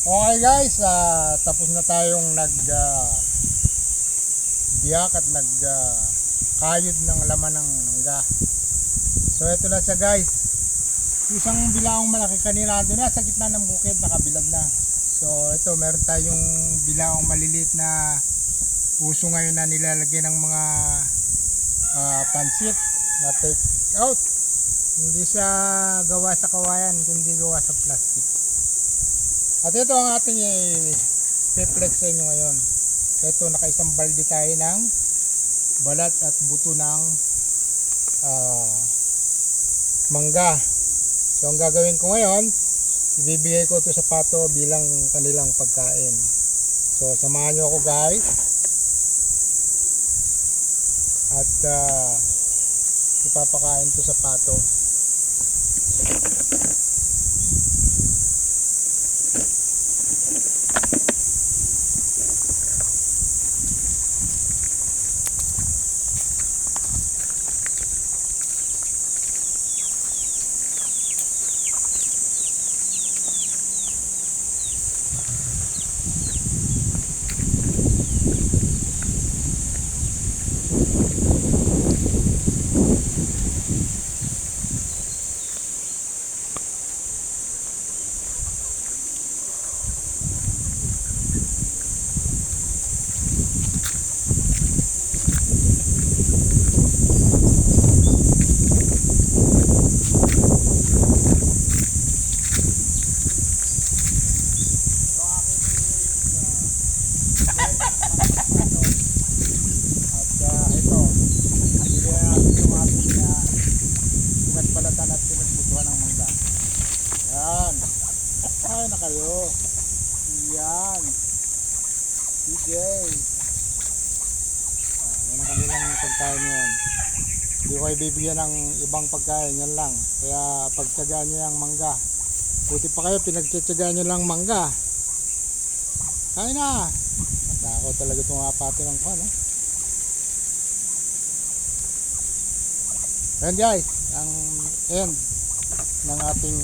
Okay guys, tapos na tayong biyak at kayod ng laman ng mangga. So ito na siya guys. Isang bilaong malaki kanina doon na sa gitna ng bukid, nakabilad na. So ito meron tayong bilaong maliliit na puso ngayon na nilalagyan ng mga pansit na take out. Hindi siya gawa sa kawayan kundi gawa sa plastic. At ito ang ating i-flex sa inyo ngayon. Ito, nakaisang balde tayo ng balat at buto ng mangga. So ang gagawin ko ngayon, ibibigay ko ito sa pato bilang kanilang pagkain. So samahan nyo ako guys. At ipapakain ito sa pato. Ay na kayo. Yan. DJ. Yan ang kanilang pagkain yun. Hindi ko kayo bibigyan ng ibang pagkain. Yan lang. Kaya pagtsagaan nyo yung mangga. Buti pa kayo pinagtsagaan nyo lang mangga. Kain na. Matako talaga itong apati ng pan. Yan guys. Ang end ng ating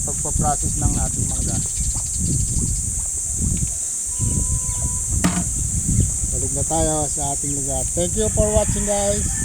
pagpaprocess ng ating mangga. Balik na tayo sa ating lugar. Thank you for watching guys.